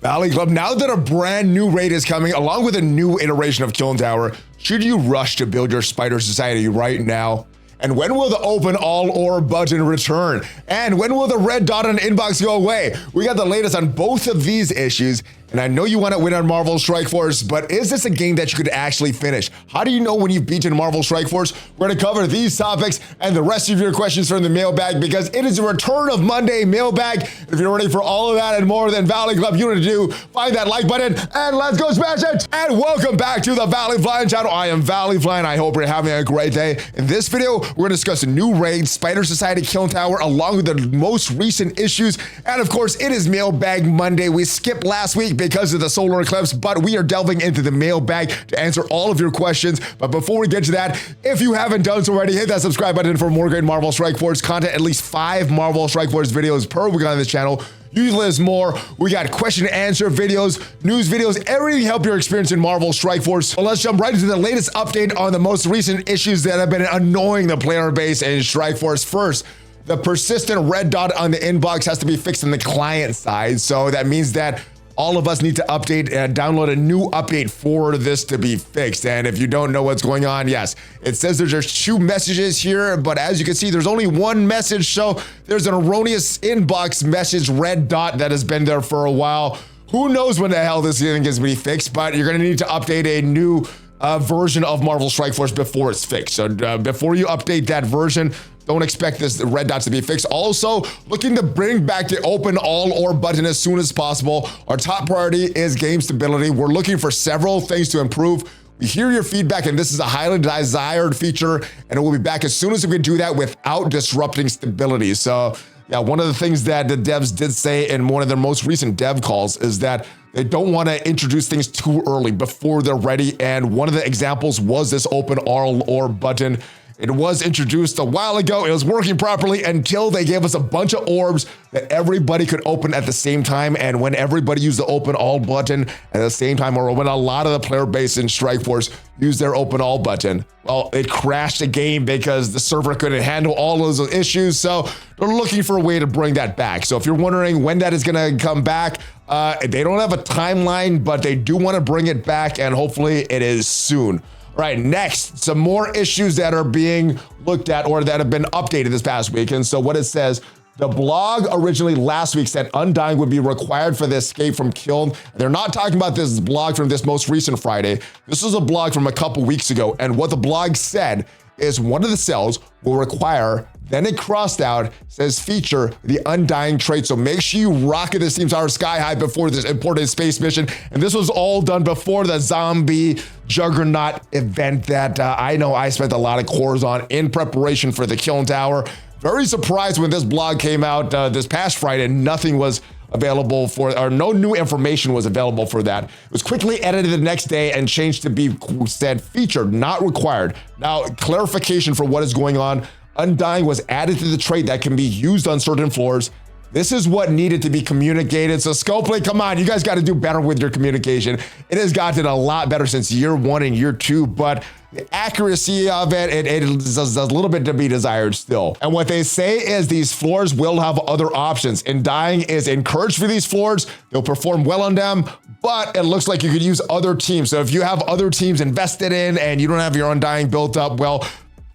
Valley Club, now that a brand new raid is coming, along with a new iteration of Kiln Tower, should you rush to build your Spider Society right now? And when will the open all or button return? And when will the red dot on inbox go away? We got the latest on both of these issues. And I know you want to win on Marvel Strike Force, but is this a game that you could actually finish? How do you know when you've beaten Marvel Strike Force? We're going to cover these topics and the rest of your questions from the mailbag, because it is the return of Monday mailbag. If you're ready for all of that and more than Valley Club you need to do, find that like button and let's go smash it. And welcome back to the ValleyFlyin channel. I am ValleyFlyin. I hope you're having a great day. In this video, we're going to discuss a new raid, Spider Society Kiln Tower, along with the most recent issues. And of course, it is Mailbag Monday. We skipped last week because of the solar eclipse, but we are delving into the mailbag to answer all of your questions. But before we get to that, if you haven't done so already, hit that subscribe button for more great Marvel Strike Force content. At least 5 Marvel Strike Force videos per week on this channel. Usually there's more. We got question and answer videos, news videos, everything to help your experience in Marvel Strike Force. Well, let's jump right into the latest update on the most recent issues that have been annoying the player base in Strike Force. First, the persistent red dot on the inbox has to be fixed on the client side. So that means that all of us need to update and download a new update for this to be fixed. And if you don't know what's going on, yes, it says there's just 2 messages here, but as you can see, there's only 1 message. So there's an erroneous inbox message red dot that has been there for a while. Who knows when the hell this thing is going to be fixed, but you're going to need to update a new version of Marvel Strike Force before it's fixed. So before you update that version, don't expect this red dot to be fixed. Also, looking to bring back the open all or button as soon as possible. Our top priority is game stability. We're looking for several things to improve. We hear your feedback, and this is a highly desired feature, and we'll be back as soon as we can do that without disrupting stability. So yeah, one of the things that the devs did say in one of their most recent dev calls is that they don't want to introduce things too early before they're ready. And one of the examples was this open all or button. It was introduced a while ago. It was working properly until they gave us a bunch of orbs that everybody could open at the same time. And when everybody used the open all button at the same time, or when a lot of the player base in Strike Force used their open all button, well, it crashed the game because the server couldn't handle all of those issues. So they're looking for a way to bring that back. So if you're wondering when that is going to come back, they don't have a timeline, but they do want to bring it back, and hopefully it is soon. All right, next, some more issues that are being looked at or that have been updated this past week. And so what it says, the blog originally last week said Undying would be required for the escape from Kiln. They're not talking about this blog from this most recent Friday. This was a blog from a couple weeks ago. And what the blog said is one of the cells will require, then it crossed out, says feature the Undying trait. So make sure you rocket this Team Tower sky high before this important space mission. And this was all done before the zombie juggernaut event that I know I spent a lot of cores on in preparation for the Kiln Tower. Very surprised when this blog came out this past Friday, nothing was available for, or no new information was available for that. It was quickly edited the next day and changed to be said featured, not required. Now, clarification for what is going on. Undying was added to the trait that can be used on certain floors. This is what needed to be communicated. So Scopely, come on, you guys got to do better with your communication. It has gotten a lot better since year 1 and year 2, but the accuracy of it is a little bit to be desired still. And what they say is these floors will have other options. Undying is encouraged for these floors. They'll perform well on them, but it looks like you could use other teams. So if you have other teams invested in and you don't have your Undying built up, well,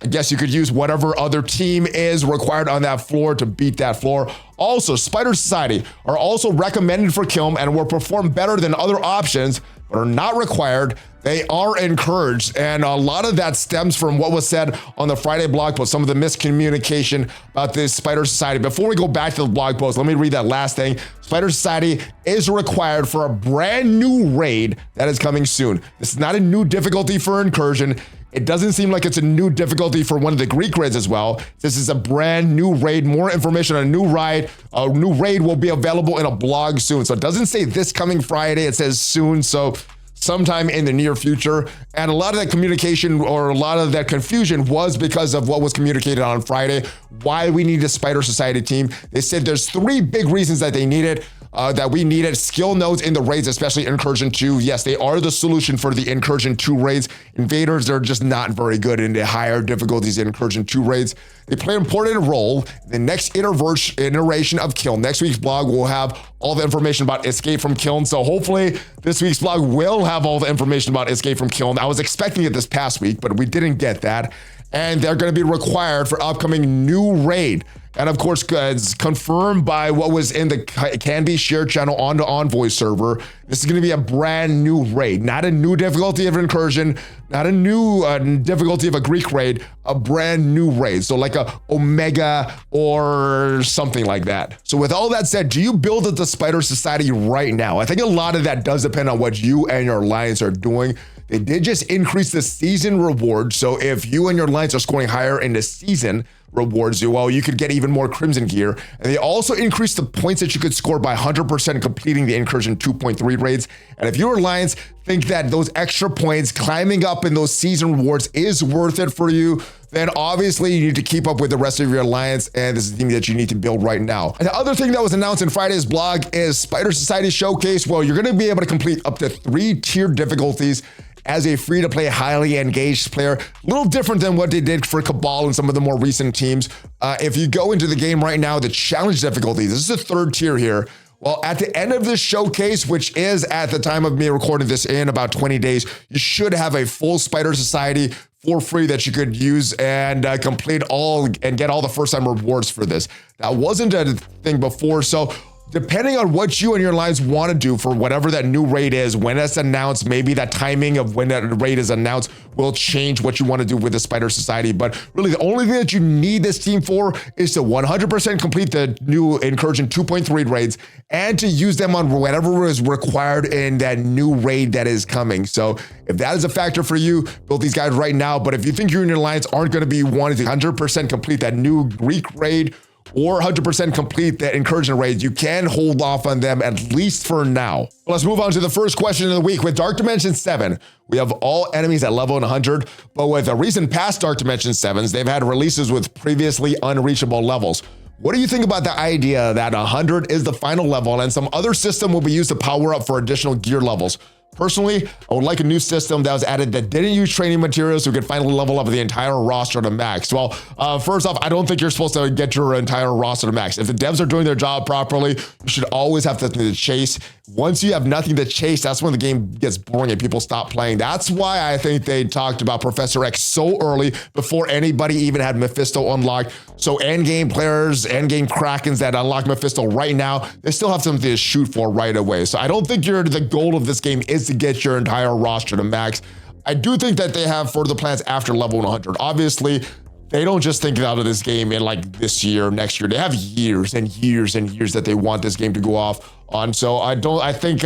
I guess you could use whatever other team is required on that floor to beat that floor. Also, Spider Society are also recommended for Kiln and will perform better than other options, but are not required. They are encouraged. And a lot of that stems from what was said on the Friday blog post, some of the miscommunication about this Spider Society. Before we go back to the blog post, let me read that last thing. Spider Society is required for a brand new raid that is coming soon. This is not a new difficulty for Incursion. It doesn't seem like it's a new difficulty for one of the Greek raids as well. This is a brand new raid. More information on a new raid will be available in a blog soon. So it doesn't say this coming Friday, it says soon. So sometime in the near future. And a lot of that communication or a lot of that confusion was because of what was communicated on Friday, why we need a Spider Society team. They said there's 3 big reasons that they need it. that we needed. Skill nodes in the raids, especially Incursion 2. Yes, they are the solution for the Incursion 2 raids. Invaders are just not very good in the higher difficulties in Incursion 2 raids. They play an important role in the next iteration of Kiln. Next week's blog will have all the information about Escape from Kiln. So hopefully this week's blog will have all the information about Escape from Kiln. I was expecting it this past week, but we didn't get that. And they're going to be required for upcoming new raid. And of course, it's confirmed by what was in the Can Be shared channel on the Envoy server. This is going to be a brand new raid, not a new difficulty of Incursion, not a new difficulty of a Greek raid, a brand new raid. So like a Omega or something like that. So with all that said, do you build the Spider Society right now? I think a lot of that does depend on what you and your alliance are doing. They did just increase the season reward. So if you and your alliance are scoring higher in the season rewards, well, you could get even more Crimson gear. And they also increased the points that you could score by 100% completing the Incursion 2.3 raids. And if your alliance think that those extra points climbing up in those season rewards is worth it for you, then obviously you need to keep up with the rest of your alliance, and this is the thing that you need to build right now. And the other thing that was announced in Friday's blog is Spider Society Showcase. Well, you're going to be able to complete up to 3 tiered difficulties as a free-to-play, highly engaged player. A little different than what they did for Cabal and some of the more recent teams. If you go into the game right now, the challenge difficulty, this is the 3rd tier here. Well, at the end of this showcase, which is at the time of me recording this in about 20 days, you should have a full Spider Society for free that you could use and complete all and get all the first-time rewards for this. That wasn't a thing before, so depending on what you and your alliance want to do for whatever that new raid is, when it's announced, maybe that timing of when that raid is announced will change what you want to do with the Spider Society. But really, the only thing that you need this team for is to 100% complete the new Incursion 2.3 raids and to use them on whatever is required in that new raid that is coming. So if that is a factor for you, build these guys right now. But if you think you and your alliance aren't going to be wanting to 100% complete that new Greek raid, or 100% complete the Incursion raids, you can hold off on them at least for now. Let's move on to the first question of the week. With Dark Dimension 7, we have all enemies at level 100, but with the recent past Dark Dimension 7s, they've had releases with previously unreachable levels. What do you think about the idea that 100 is the final level and some other system will be used to power up for additional gear levels? Personally, I would like a new system that was added that didn't use training materials so we could finally level up the entire roster to max. Well, first off, I don't think you're supposed to get your entire roster to max. If the devs are doing their job properly, you should always have something to chase. Once you have nothing to chase, that's when the game gets boring and people stop playing. That's why I think they talked about Professor X so early before anybody even had Mephisto unlocked. So endgame players, endgame Krakens that unlock Mephisto right now, they still have something to shoot for right away. So I don't think the goal of this game is to get your entire roster to max. I do think that they have further plans after level 100. Obviously, they don't just think out of this game in like this year, next year. They have years and years and years that they want this game to go off on. So I think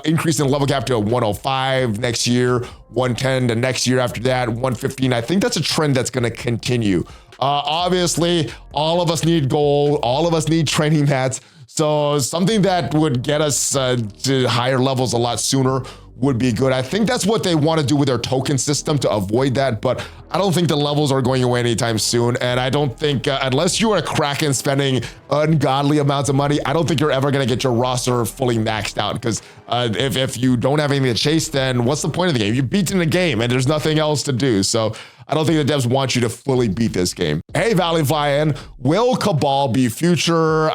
increasing the level cap to 105 next year, 110 the next year after that, 115. I think that's a trend that's going to continue. Obviously, all of us need gold. All of us need training mats. So something that would get us to higher levels a lot sooner would be good. I think that's what they want to do with their token system to avoid that, but I don't think the levels are going away anytime soon. And I don't think, unless you are a Kraken spending ungodly amounts of money, I don't think you're ever going to get your roster fully maxed out. Because if you don't have anything to chase, then what's the point of the game? You've beaten the game and there's nothing else to do. So I don't think the devs want you to fully beat this game. Hey, ValleyFlyin, will Cabal be future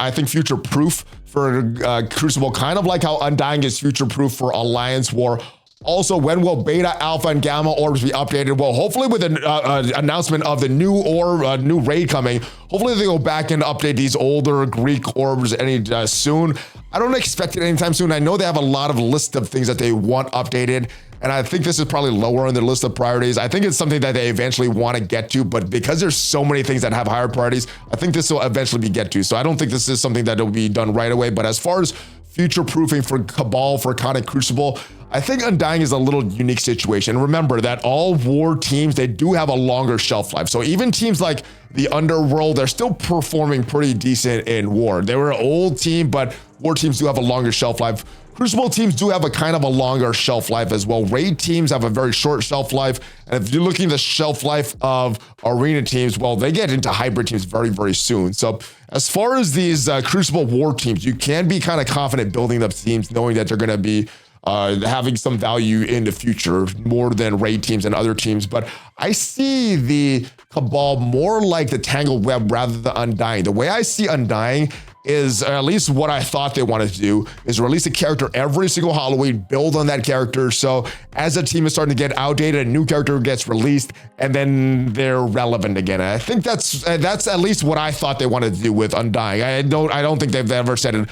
proof for Crucible, kind of like how Undying is future proof for Alliance War? Also, when will beta, alpha, and gamma orbs be updated? Well, hopefully with an announcement of the new orb, new raid coming, hopefully they go back and update these older Greek orbs any soon. I don't expect it anytime soon. I know they have a lot of list of things that they want updated, and I think this is probably lower on their list of priorities. I think it's something that they eventually want to get to, but because there's so many things that have higher priorities, I think this will eventually be get to. So I don't think this is something that will be done right away. But as far as future proofing for Cabal, for Iconic Crucible, I think Undying is a little unique situation. Remember that all war teams, they do have a longer shelf life. So even teams like the Underworld, they're still performing pretty decent in war. They were an old team, but war teams do have a longer shelf life. Crucible teams do have a kind of a longer shelf life as well. Raid teams have a very short shelf life. And if you're looking at the shelf life of arena teams, well, they get into hybrid teams very, very soon. So as far as these Crucible War teams, you can be kind of confident building up teams knowing that they're going to be having some value in the future more than raid teams and other teams. But I see the Cabal more like the Tangled Web rather than Undying. The way I see Undying is, at least what I thought they wanted to do, is release a character every single Halloween, build on that character. So as a team is starting to get outdated, a new character gets released, and then they're relevant again. And I think that's at least what I thought they wanted to do with Undying. I don't think they've ever said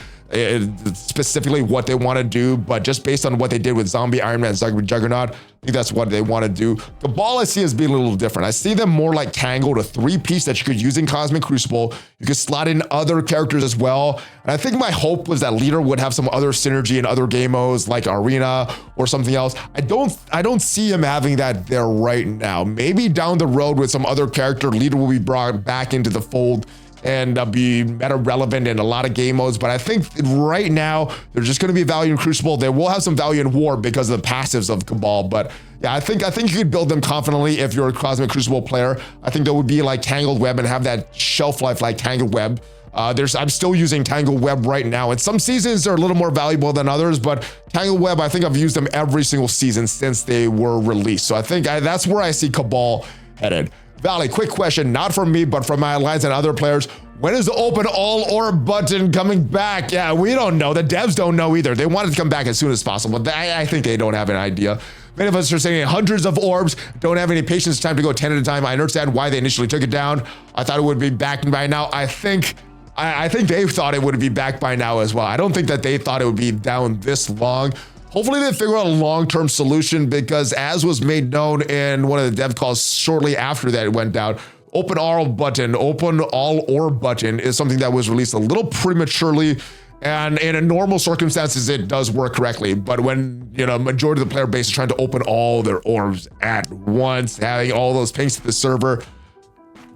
specifically what they want to do, but just based on what they did with Zombie, Iron Man, Juggernaut, I think that's what they want to do. Cabal I see as being a little different. I see them more like Tangled, a 3-piece that you could use in Cosmic Crucible. You could slot in other characters as well. And I think my hope was that Leader would have some other synergy in other game modes like Arena or something else. I don't see him having that there right now. Maybe down the road with some other character, Leader will be brought back into the fold and be meta relevant in a lot of game modes. But I think right now, there's just gonna be value in Crucible. They will have some value in War because of the passives of Cabal. But yeah, I think you could build them confidently if you're a Cosmic Crucible player. I think they would be like Tangled Web and have that shelf life like Tangled Web. I'm still using Tangled Web right now, and some seasons are a little more valuable than others, but Tangled Web, I think I've used them every single season since they were released. So I think that's where I see Cabal headed. Valley, quick question, not from me, but from my alliance and other players. When is the open all orb button coming back? Yeah, we don't know. The devs don't know either. They want it to come back as soon as possible. I think they don't have an idea. Many of us are saying hundreds of orbs, don't have any patience, time to go 10 at a time. I understand why they initially took it down. I thought it would be back by now. I think they thought it would be back by now as well. I don't think that they thought it would be down this long. Hopefully they figure out a long-term solution, because as was made known in one of the dev calls shortly after that it went down, open all orb button is something that was released a little prematurely, and in a normal circumstances it does work correctly. But when majority of the player base is trying to open all their orbs at once, having all those pings to the server,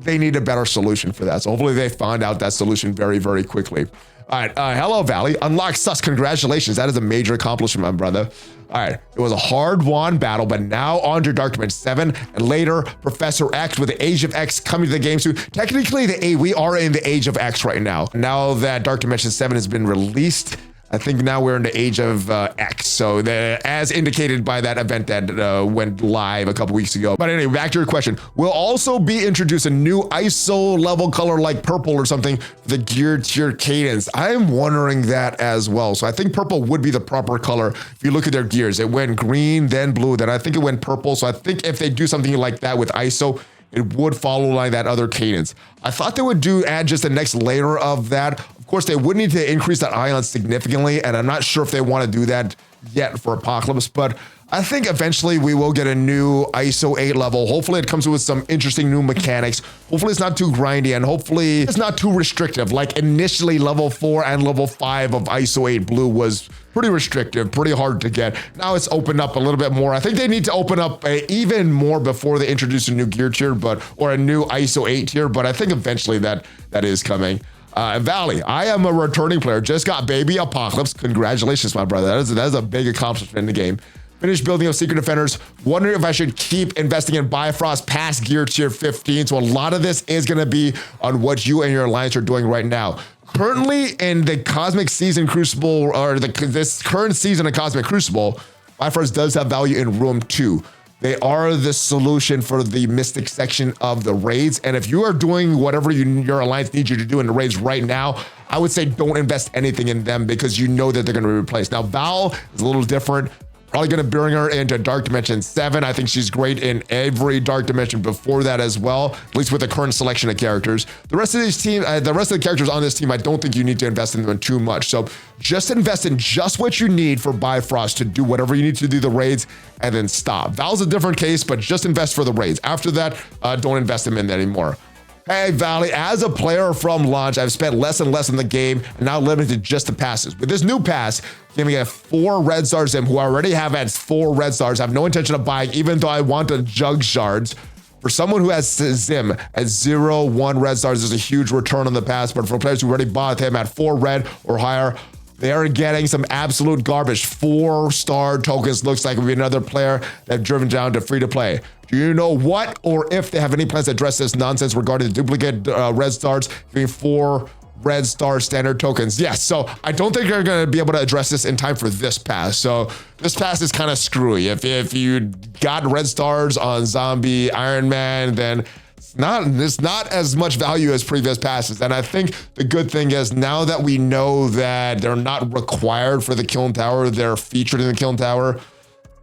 they need a better solution for that. So hopefully they find out that solution very, very quickly. All right, hello Valley, unlocked sus, congratulations. That is a major accomplishment, my brother. All right, it was a hard-won battle, but now on to Dark Dimension 7, and later Professor X with the Age of X coming to the game soon. Technically, we are in the Age of X right now. Now that Dark Dimension 7 has been released, I think now we're in the Age of X, so as indicated by that event that went live a couple weeks ago. But anyway, back to your question. We'll also be introducing a new ISO level color like purple or something for the gear tier cadence. I'm wondering that as well. So I think purple would be the proper color. If you look at their gears, it went green, then blue, then I think it went purple. So I think if they do something like that with ISO, it would follow like that other cadence. I thought they would add just the next layer of that. Of course, they would need to increase that ion significantly, and I'm not sure if they want to do that yet for Apocalypse, but I think eventually we will get a new ISO 8 level. Hopefully it comes with some interesting new mechanics. Hopefully it's not too grindy, and hopefully it's not too restrictive. Like initially level 4 and level 5 of ISO 8 Blue was pretty restrictive, pretty hard to get. Now it's opened up a little bit more. I think they need to open up even more before they introduce a new gear tier, or a new ISO 8 tier, but I think eventually that is coming. Valley, I am a returning player. Just got baby Apocalypse. Congratulations, my brother. That is a big accomplishment in the game. Finished building of Secret Defenders. Wondering if I should keep investing in Bifrost past gear tier 15. So a lot of this is going to be on what you and your alliance are doing right now. Currently in the Cosmic Season Crucible, or this current season of Cosmic Crucible, Bifrost does have value in Room 2. They are the solution for the Mystic section of the raids. And if you are doing whatever your alliance needs you to do in the raids right now, I would say don't invest anything in them, because you know that they're going to be replaced. Now, Val is a little different. Probably going to bring her into Dark Dimension 7. I think she's great in every Dark Dimension before that as well, at least with the current selection of characters. The rest of the characters on this team, I don't think you need to invest in them too much. So just invest in just what you need for Bifrost to do whatever you need to do the raids, and then stop. Val's a different case, but just invest for the raids. After that, don't invest them in anymore. Hey Valley, as a player from launch, I've spent less and less in the game, and now limited to just the passes. With this new pass, giving a 4 red stars Zim, who I already have at 4 red stars, I have no intention of buying, even though I want a Jug Shards. For someone who has Zim at 0-1 red stars, there's a huge return on the pass, but for players who already bought him at 4 red or higher, they are getting some absolute garbage. 4-star tokens looks like it would be another player that driven down to free to play. Do you know what or if they have any plans to address this nonsense regarding the duplicate red stars, giving 4 red star standard tokens. Yes, so I don't think they're going to be able to address this in time for this pass. So this pass is kind of screwy. If you got red stars on Zombie Iron Man, then it's not as much value as previous passes. And I think the good thing is now that we know that they're not required for the Kiln Tower, they're featured in the Kiln Tower,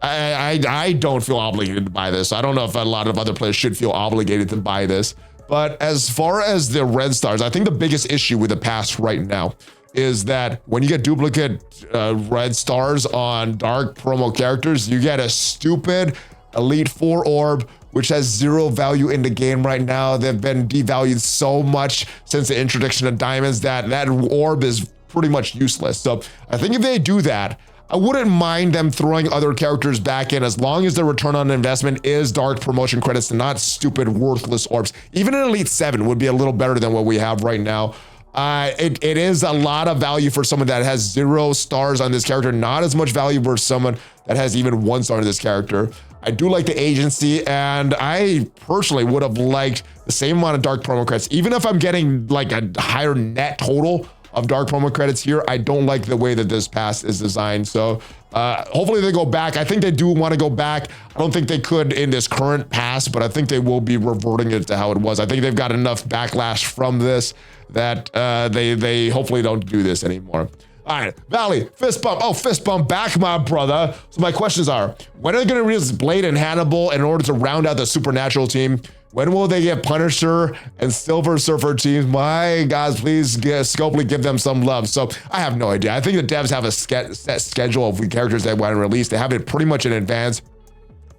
I don't feel obligated to buy this. I don't know if a lot of other players should feel obligated to buy this. But as far as the red stars, I think the biggest issue with the pass right now is that when you get duplicate red stars on dark promo characters, you get a stupid Elite 4 orb, which has 0 value in the game right now. They've been devalued so much since the introduction of diamonds that orb is pretty much useless. So I think if they do that, I wouldn't mind them throwing other characters back in as long as the return on investment is dark promotion credits and not stupid worthless orbs. Even an Elite 7 would be a little better than what we have right now. It is a lot of value for someone that has 0 stars on this character, not as much value for someone that has even 1 star on this character. I do like the agency, and I personally would have liked the same amount of dark promo credits. Even if I'm getting like a higher net total of dark promo credits here, I don't like the way that this pass is designed. So hopefully they go back. I think they do want to go back. I don't think they could in this current pass, but I think they will be reverting it to how it was. I think they've got enough backlash from this that they hopefully don't do this anymore. All right, Valley, fist bump. Oh, fist bump back, my brother. So my questions are, when are they going to release Blade and Hannibal in order to round out the Supernatural team? When will they get Punisher and Silver Surfer teams? My guys, please Scopely give them some love. So I have no idea. I think the devs have a set schedule of the characters they want to release. They have it pretty much in advance.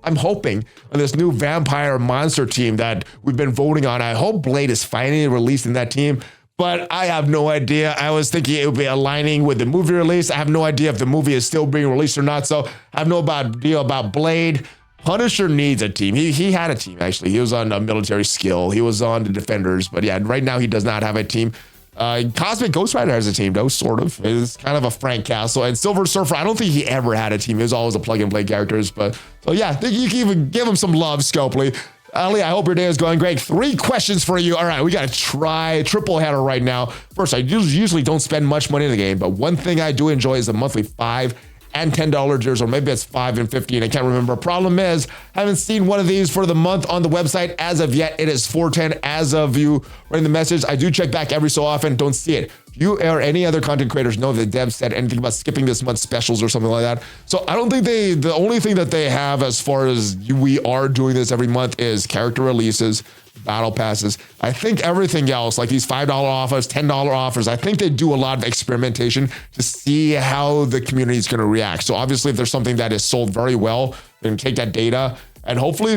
I'm hoping on this new vampire monster team that we've been voting on, I hope Blade is finally released in that team. But I have no idea. I was thinking it would be aligning with the movie release. I have no idea if the movie is still being released or not. So I have no idea about Blade. Punisher needs a team. He had a team, actually. He was on a military skill. He was on the Defenders. But yeah, right now he does not have a team. Cosmic Ghost Rider has a team, though, sort of. It's kind of a Frank Castle. And Silver Surfer, I don't think he ever had a team. He was always a plug-and-play characters. But so yeah, I think you can even give him some love, Scopely. Ali, I hope your day is going great. 3 questions for you. All right, we got to try triple header right now. First, I usually don't spend much money in the game, but one thing I do enjoy is the monthly $5 and $10 tiers, or maybe it's $5 and $15. I can't remember. Problem is, I haven't seen one of these for the month on the website as of yet. It is $4.10 as of you writing the message. I do check back every so often. Don't see it. You or any other content creators know that devs said anything about skipping this month's specials or something like that. So I don't think the only thing that they have as far as we are doing this every month is character releases, battle passes. I think everything else, like these $5 offers, $10 offers, I think they do a lot of experimentation to see how the community is going to react. So obviously if there's something that is sold very well, then take that data and hopefully,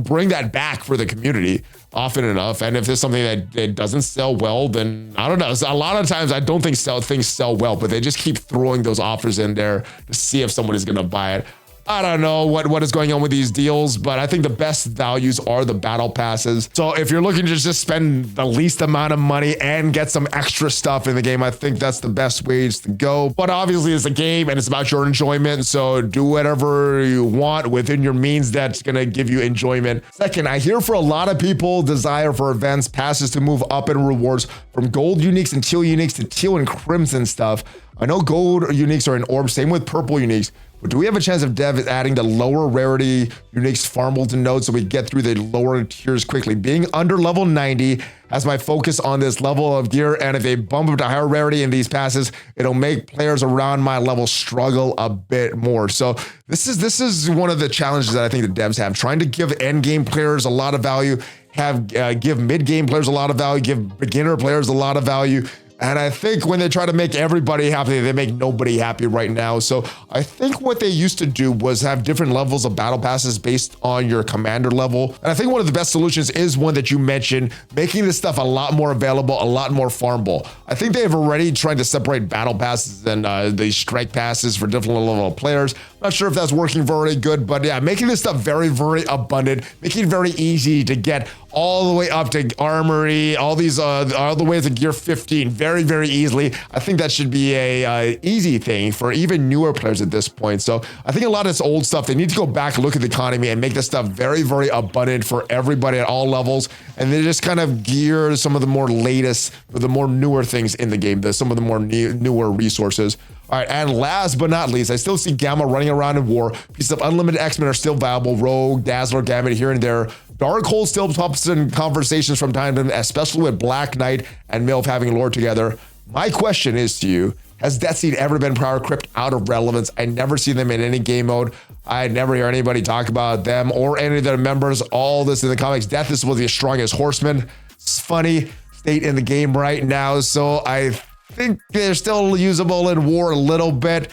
bring that back for the community often enough. And if there's something that it doesn't sell well, then I don't know. A lot of times I don't think things sell well, but they just keep throwing those offers in there to see if someone is going to buy it. I don't know what is going on with these deals, but I think the best values are the battle passes. So if you're looking to just spend the least amount of money and get some extra stuff in the game, I think that's the best ways to go. But obviously it's a game and it's about your enjoyment. So do whatever you want within your means that's going to give you enjoyment. Second, I hear for a lot of people desire for events, passes to move up in rewards from gold uniques and teal uniques to teal and crimson stuff. I know gold uniques are in orbs, same with purple uniques. But do we have a chance of dev adding the lower rarity uniques farmable to nodes so we get through the lower tiers quickly? Being under level 90 has my focus on this level of gear, and if they bump up to higher rarity in these passes, it'll make players around my level struggle a bit more. So this is one of the challenges that I think the devs have, trying to give end game players a lot of value, give mid game players a lot of value, give beginner players a lot of value. And I think when they try to make everybody happy, they make nobody happy right now. So I think what they used to do was have different levels of battle passes based on your commander level. And I think one of the best solutions is one that you mentioned, making this stuff a lot more available, a lot more farmable. I think they've already tried to separate battle passes and the strike passes for different level of players. Not sure if that's working very good, but yeah, making this stuff very, very abundant, making it very easy to get all the way up to armory, all the way to gear 15 very, very easily. I think that should be a easy thing for even newer players at this point. So I think a lot of this old stuff, they need to go back, look at the economy and make this stuff very, very abundant for everybody at all levels. And they just kind of gear some of the more latest, or the more newer things in the game, some of the more newer resources. All right, and last but not least, I still see Gamma running around in war. Pieces of unlimited X-Men are still viable. Rogue, Dazzler, Gambit here and there. Darkhold still pops in conversations from time to time, especially with Black Knight and Milf having lore together. My question is to you, has Death Seed ever been power crept out of relevance? I never see them in any game mode. I never hear anybody talk about them or any of their members. All this in the comics. Death is one of the strongest horsemen. It's funny state in the game right now. So I think they're still usable in war a little bit.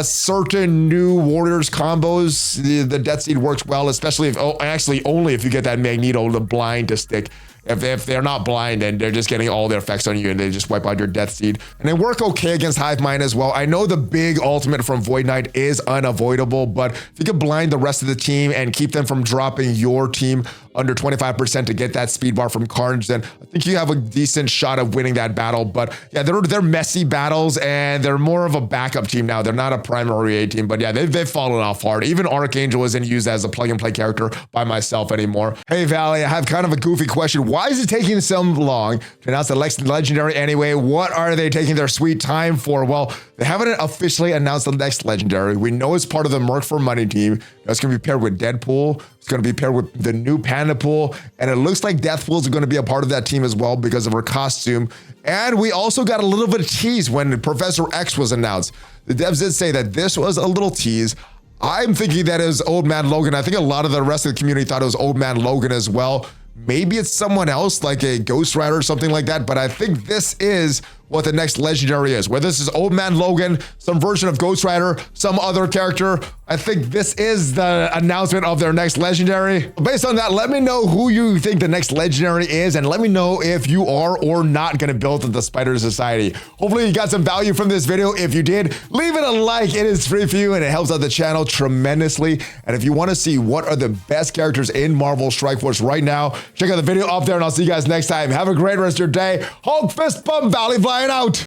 Certain new warriors combos, the Death Seed works well, especially if, actually only if you get that Magneto, the blind to stick. If they're not blind and they're just getting all their effects on you and they just wipe out your Death Seed. And they work okay against Hive Mind as well. I know the big ultimate from Void Knight is unavoidable, but if you can blind the rest of the team and keep them from dropping your team under 25% to get that speed bar from Carnage, then I think you have a decent shot of winning that battle. But yeah, they're messy battles and they're more of a backup team now. They're not a primary A team, but yeah, they've fallen off hard. Even Archangel isn't used as a plug and play character by myself anymore. Hey Valley, I have kind of a goofy question. Why is it taking so long to announce the next legendary anyway? What are they taking their sweet time for? Well, they haven't officially announced the next legendary. We know it's part of the Merc for Money team. It's going to be paired with Deadpool. It's going to be paired with the new Panda Pool. And it looks like Deathpool is going to be a part of that team as well because of her costume. And we also got a little bit of tease when Professor X was announced. The devs did say that this was a little tease. I'm thinking that is Old Man Logan. I think a lot of the rest of the community thought it was Old Man Logan as well. Maybe it's someone else like a Ghost Rider or something like that, but I think this is what the next legendary is. Whether this is Old Man Logan, some version of Ghost Rider, some other character, I think this is the announcement of their next legendary. Based on that, let me know who you think the next legendary is, and let me know if you are or not going to build the Spider Society. Hopefully you got some value from this video. If you did, leave it a like. It is free for you and it helps out the channel tremendously. And if you want to see what are the best characters in Marvel Strike Force right now, check out the video up there and I'll see you guys next time. Have a great rest of your day. Hulk fist bump, ValleyFlyin out.